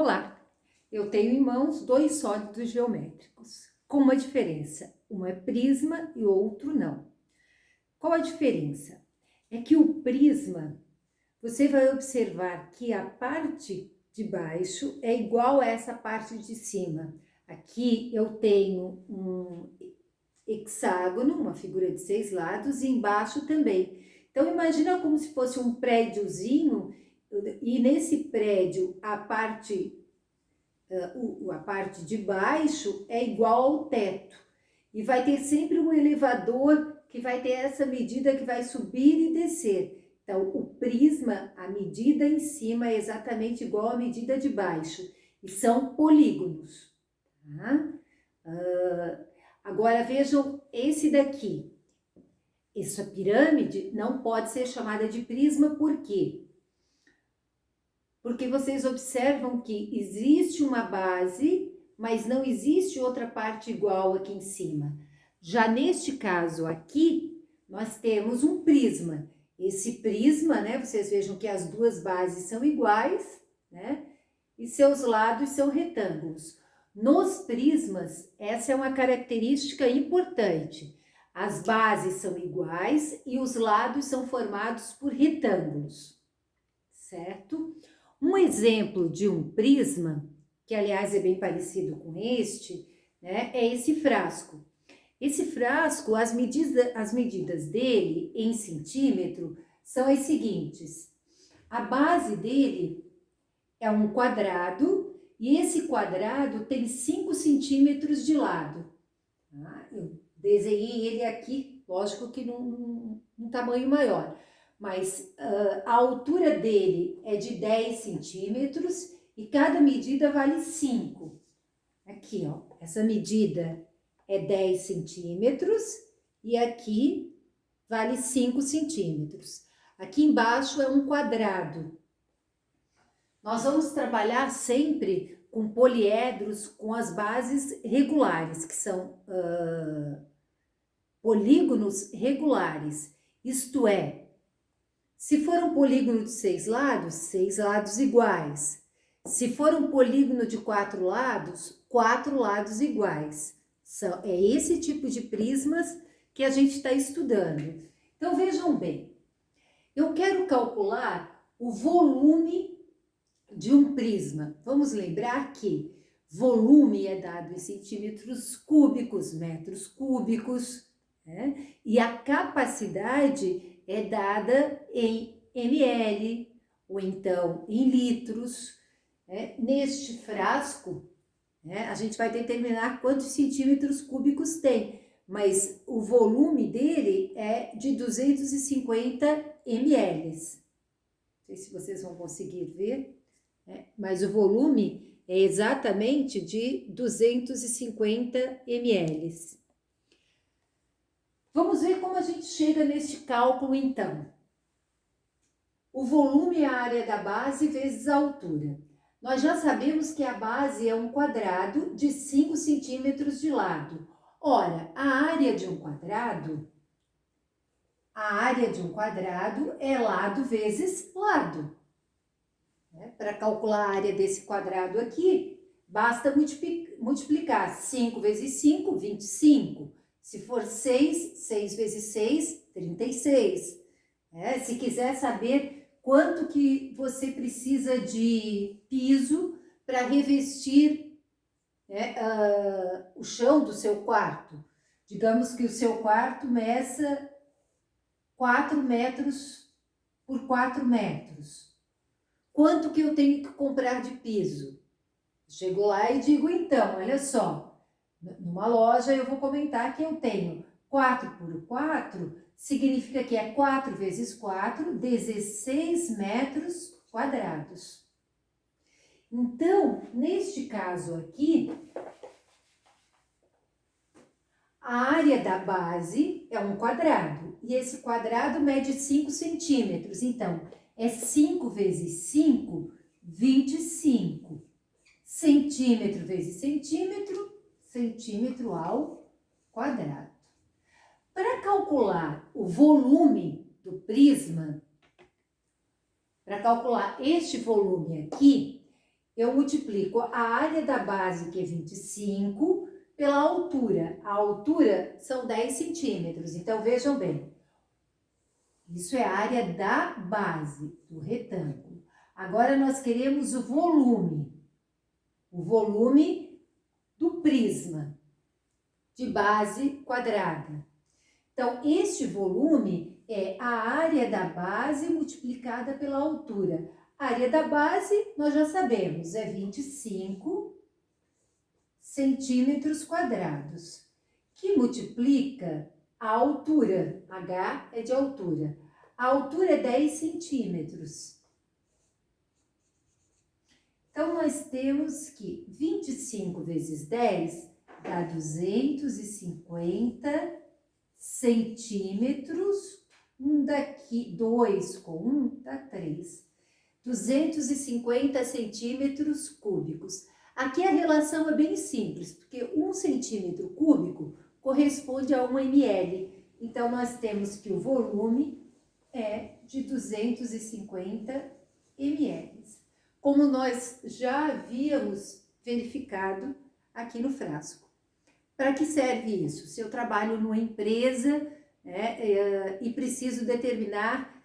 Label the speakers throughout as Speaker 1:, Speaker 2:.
Speaker 1: Olá, eu tenho em mãos dois sólidos geométricos, com uma diferença, um é prisma e o outro não. Qual a diferença? É que o prisma, você vai observar que a parte de baixo é igual a essa parte de cima. Aqui eu tenho um hexágono, uma figura de 6 lados, e embaixo também. Então, imagina como se fosse um prédiozinho, e nesse prédio a parte de baixo é igual ao teto. E vai ter sempre um elevador que vai ter essa medida que vai subir e descer. Então, o prisma, a medida em cima é exatamente igual à medida de baixo. E são polígonos. Tá? Agora, vejam esse daqui. Essa pirâmide não pode ser chamada de prisma, por quê? Porque vocês observam que existe uma base, mas não existe outra parte igual aqui em cima. Já neste caso aqui, nós temos um prisma. Esse prisma, né, vocês vejam que as duas bases são iguais, né, e seus lados são retângulos. Nos prismas, essa é uma característica importante. As bases são iguais e os lados são formados por retângulos, certo? Um exemplo de um prisma, que aliás é bem parecido com este, né, é esse frasco. Esse frasco, as medidas dele em centímetro são as seguintes. A base dele é um quadrado e esse quadrado tem 5 centímetros de lado. Tá? Eu desenhei ele aqui, lógico que num tamanho maior. Mas a altura dele é de 10 centímetros e cada medida vale 5. Aqui, ó, essa medida é 10 centímetros e aqui vale 5 centímetros. Aqui embaixo é um quadrado. Nós vamos trabalhar sempre com poliedros com as bases regulares, que são polígonos regulares, isto é, se for um polígono de 6 lados iguais. Se for um polígono de 4 lados iguais. É esse tipo de prismas que a gente está estudando. Então, vejam bem, eu quero calcular o volume de um prisma. Vamos lembrar que volume é dado em centímetros cúbicos, metros cúbicos, né? E a capacidade é dada em ml, ou então em litros. Né? Neste frasco, né, a gente vai determinar quantos centímetros cúbicos tem, mas o volume dele é de 250 ml. Não sei se vocês vão conseguir ver, né? Mas o volume é exatamente de 250 ml. Vamos ver como a gente chega neste cálculo, então. O volume é a área da base vezes a altura. Nós já sabemos que a base é um quadrado de 5 centímetros de lado. Ora, a área de um quadrado é lado vezes lado. Para calcular a área desse quadrado aqui, basta multiplicar 5 vezes 5, 25. Se for 6, 6 vezes 6, 36. Se quiser saber quanto que você precisa de piso para revestir o chão do seu quarto. Digamos que o seu quarto meça 4 metros por 4 metros. Quanto que eu tenho que comprar de piso? Chego lá e digo, então, olha só, numa loja eu vou comentar que eu tenho 4 por 4, significa que é 4 vezes 4, 16 metros quadrados. Então, neste caso aqui, a área da base é um quadrado, e esse quadrado mede 5 centímetros, então, é 5 vezes 5, 25. Centímetro vezes centímetro, centímetro ao quadrado. Para calcular o volume do prisma, para calcular este volume aqui, eu multiplico a área da base, que é 25, pela altura. A altura são 10 centímetros, então vejam bem. Isso é a área da base do retângulo. Agora nós queremos o volume do prisma de base quadrada. Então, este volume é a área da base multiplicada pela altura. A área da base, nós já sabemos, é 25 centímetros quadrados, que multiplica a altura, H é de altura. A altura é 10 centímetros. Então, nós temos que 25 vezes 10 dá 250 centímetros. Um daqui, 2 com 1 dá 3. 250 centímetros cúbicos. Aqui a relação é bem simples, porque 1 centímetro cúbico corresponde a 1 ml. Então, nós temos que o volume é de 250 ml. Como nós já havíamos verificado aqui no frasco. Para que serve isso? Se eu trabalho numa empresa e preciso determinar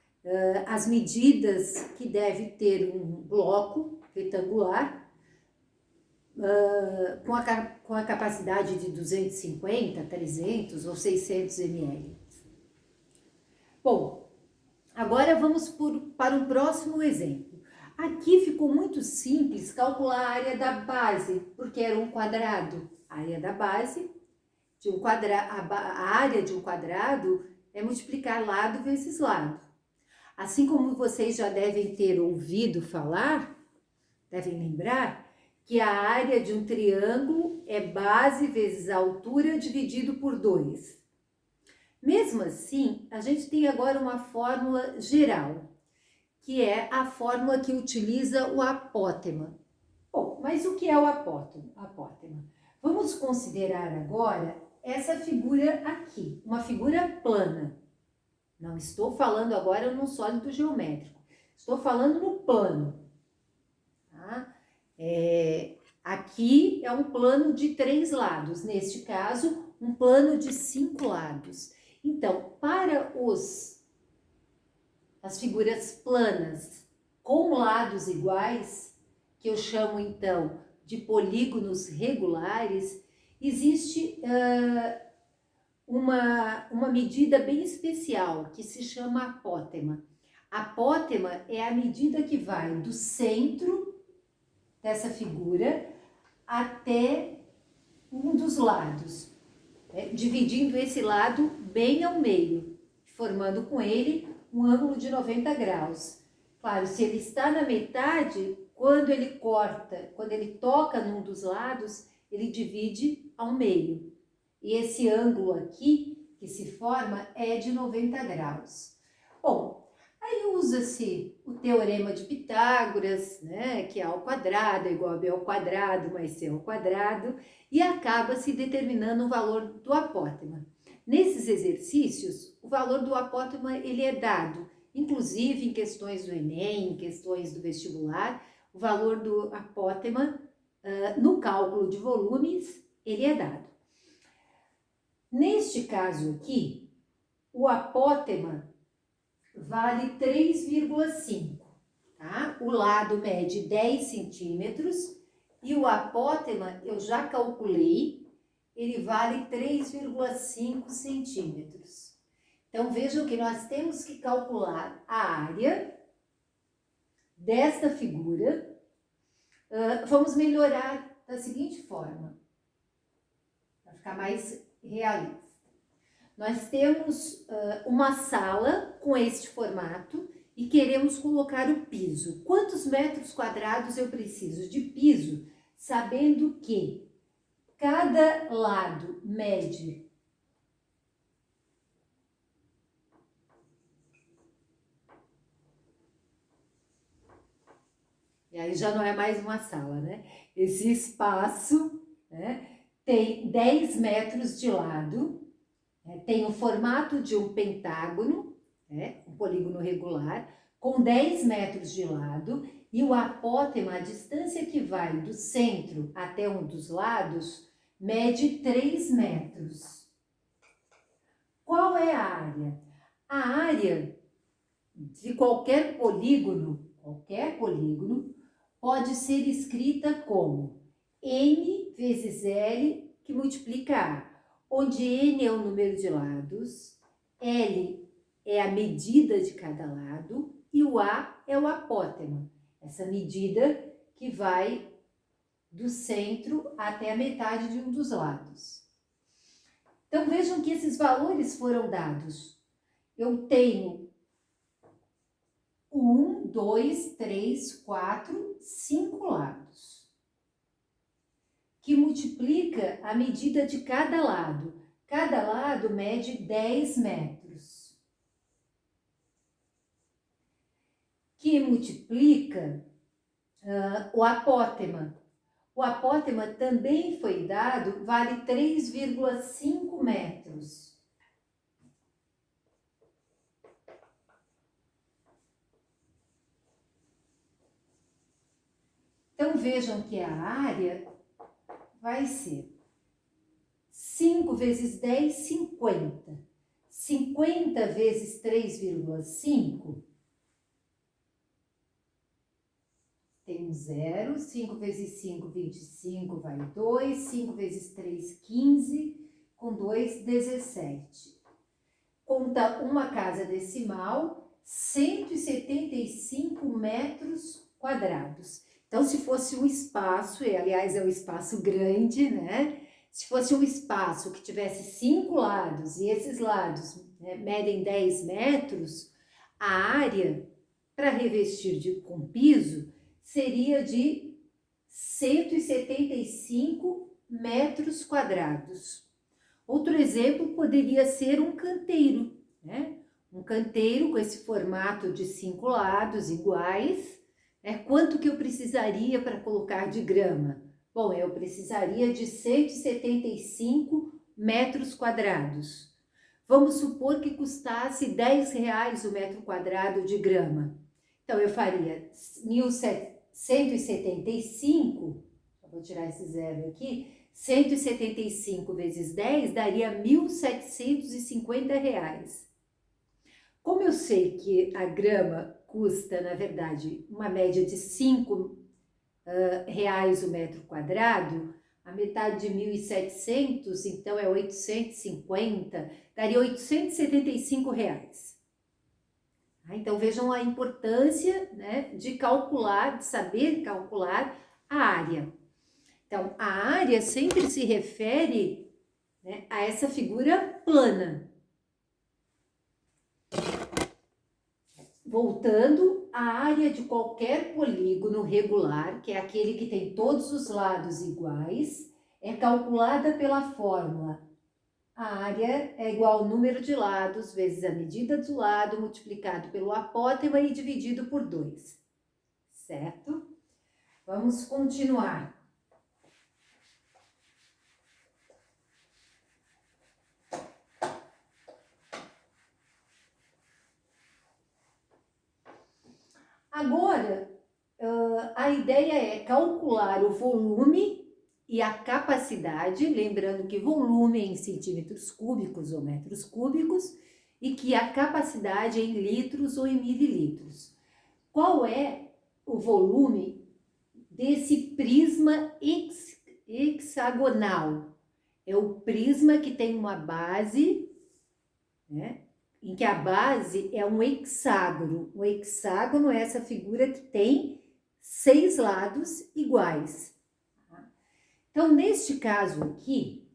Speaker 1: as medidas que deve ter um bloco retangular com a capacidade de 250, 300 ou 600 ml. Bom, agora vamos para um próximo exemplo. Aqui ficou muito simples calcular a área da base, porque era um quadrado. A área da base de um quadrado, a área de um quadrado é multiplicar lado vezes lado. Assim como vocês já devem ter ouvido falar, devem lembrar, que a área de um triângulo é base vezes a altura dividido por 2. Mesmo assim, a gente tem agora uma fórmula geral, que é a fórmula que utiliza o apótema. Bom, mas o que é o apótema? Vamos considerar agora essa figura aqui, uma figura plana. Não estou falando agora num sólido geométrico, estou falando no plano. Tá? Aqui é um plano de 3 lados, neste caso, um plano de 5 lados. Então, para as figuras planas com lados iguais, que eu chamo então de polígonos regulares, existe uma medida bem especial que se chama apótema. Apótema é a medida que vai do centro dessa figura até um dos lados, dividindo esse lado bem ao meio, formando com ele um ângulo de 90 graus. Claro, se ele está na metade, quando ele toca num dos lados, ele divide ao meio. E esse ângulo aqui, que se forma, é de 90 graus. Bom, aí usa-se o teorema de Pitágoras, né, que A ao quadrado é igual a B ao quadrado mais C ao quadrado, e acaba-se determinando o valor do apótema. Nesses exercícios, o valor do apótema ele é dado, inclusive em questões do Enem, em questões do vestibular, o valor do apótema no cálculo de volumes, ele é dado. Neste caso aqui, o apótema vale 3,5, tá? O lado mede 10 centímetros e o apótema, eu já calculei, ele vale 3,5 centímetros. Então, vejam que nós temos que calcular a área desta figura. Vamos melhorar da seguinte forma, para ficar mais realista. Nós temos uma sala com este formato e queremos colocar o piso. Quantos metros quadrados eu preciso de piso, sabendo que cada lado mede e aí já não é mais uma sala, né? Esse espaço, né, tem 10 metros de lado, tem o formato de um pentágono, um polígono regular, com 10 metros de lado E o apótema, a distância que vai do centro até um dos lados, mede 3 metros. Qual é a área? A área de qualquer polígono pode ser escrita como N vezes L, que multiplica A, onde N é o número de lados, L é a medida de cada lado e o A é o apótema, essa medida que vai do centro até a metade de um dos lados. Então vejam que esses valores foram dados. Eu tenho 1, 2, 3, 4, 5 lados, que multiplica a medida de cada lado. Cada lado mede 10 metros, que multiplica o apótema. O apótema também foi dado, vale 3,5 metros. Então, vejam que a área vai ser 5 vezes 10, 50. 50 vezes 3,5 tem um zero. 5 vezes 5, 25, vai 2. 5 vezes 3, 15. Com 2, 17. Conta uma casa decimal, 175 metros quadrados. Então, se fosse um espaço, e aliás é um espaço grande, né? Se fosse um espaço que tivesse 5 lados e esses lados, né, medem 10 metros, a área para revestir com piso seria de 175 metros quadrados. Outro exemplo poderia ser um canteiro, né? Um canteiro com esse formato de 5 lados iguais. Quanto que eu precisaria para colocar de grama? Bom, eu precisaria de 175 metros quadrados. Vamos supor que custasse R$10 o metro quadrado de grama. Então, eu faria 175, vou tirar esse zero aqui, 175 vezes 10 daria R$1.750. Como eu sei que a grama custa, na verdade, uma média de R$5 o metro quadrado, a metade de 1.700, então é 850, daria R$875. Então vejam a importância, né, de calcular, de saber calcular a área. Então a área sempre se refere, né, a essa figura plana. Voltando, a área de qualquer polígono regular, que é aquele que tem todos os lados iguais, é calculada pela fórmula. A área é igual ao número de lados vezes a medida do lado multiplicado pelo apótema e dividido por 2. Certo? Vamos continuar. Agora, a ideia é calcular o volume e a capacidade, lembrando que volume é em centímetros cúbicos ou metros cúbicos e que a capacidade é em litros ou em mililitros. Qual é o volume desse prisma hexagonal? É o prisma que tem uma base, né, em que a base é um hexágono. O hexágono é essa figura que tem 6 lados iguais. Então, neste caso aqui,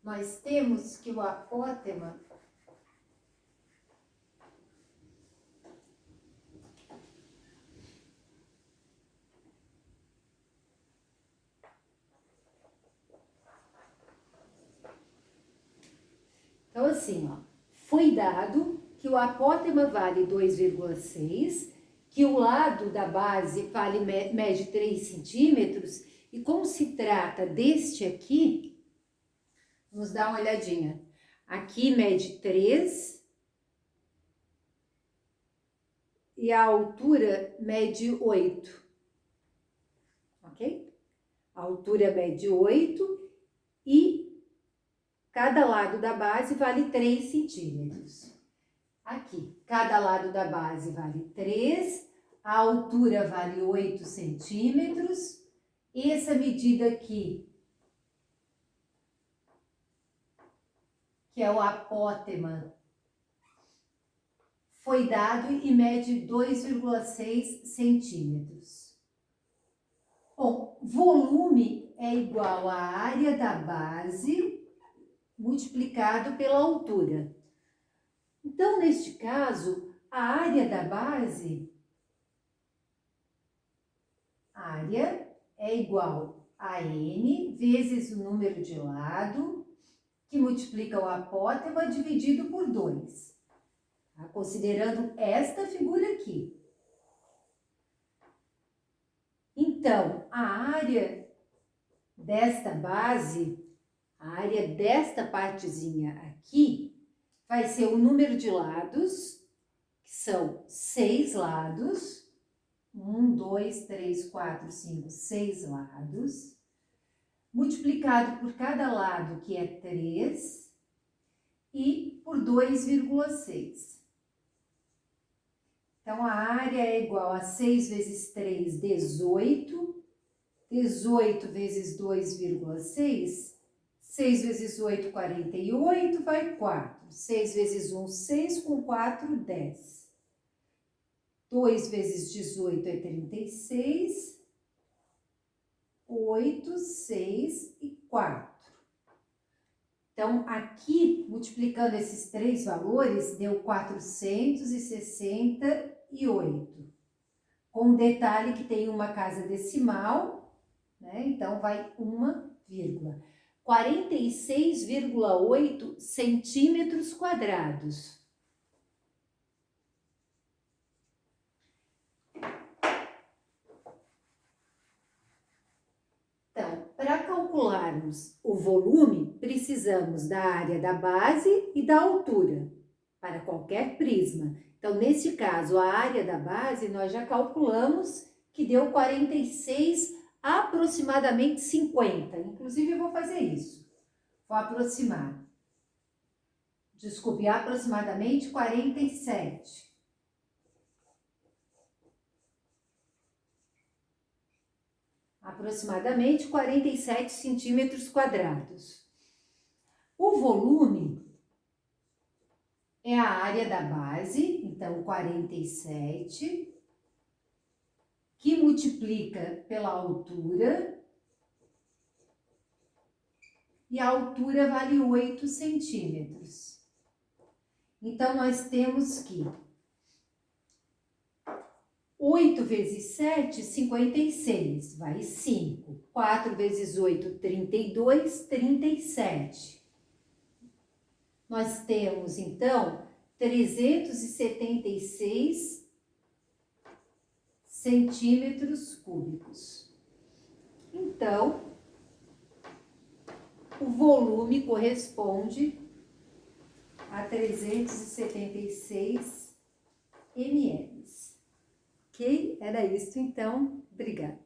Speaker 1: nós temos que o apótema então assim, ó, foi dado que o apótema vale 2,6, que o lado da base mede 3 centímetros, e como se trata deste aqui, vamos dar uma olhadinha. Aqui mede 3 e a altura mede 8, ok? A altura mede 8 e cada lado da base vale 3 centímetros. Aqui, cada lado da base vale 3, a altura vale 8 centímetros. Essa medida aqui, que é o apótema, foi dado e mede 2,6 centímetros. Bom, volume é igual à área da base multiplicado pela altura. Então, neste caso, a área da base, área é igual a N vezes o número de lado, que multiplica o apótema dividido por 2. Tá? Considerando esta figura aqui. Então, a área desta base, a área desta partezinha aqui, vai ser o número de lados, que são 6 lados. 1, 2, 3, 4, 5, 6 lados. Multiplicado por cada lado, que é 3, e por 2,6. Então, a área é igual a 6 vezes 3, 18. 18 vezes 2,6, 6 vezes 8, 48, vai 4. 6 vezes 1, 6, com 4, 10. 2 vezes 18 é 36. 8, 6 e 4. Então, aqui, multiplicando esses três valores, deu 468. Com detalhe que tem uma casa decimal, né? Então, vai uma vírgula. 46,8 centímetros quadrados. Então, para calcularmos o volume, precisamos da área da base e da altura, para qualquer prisma. Então, nesse caso, a área da base, nós já calculamos que deu 46, aproximadamente 50. Inclusive, eu vou fazer isso. Vou aproximar. Desculpe, aproximadamente 47. Aproximadamente 47 centímetros quadrados. O volume é a área da base, então 47, que multiplica pela altura, e a altura vale 8 centímetros. Então, nós temos que 8 vezes 7, 56, vai 5. 4 vezes 8, 32, 37. Nós temos, então, 376 centímetros cúbicos. Então, o volume corresponde a 376 ml. Ok? Era isso, então. Obrigada.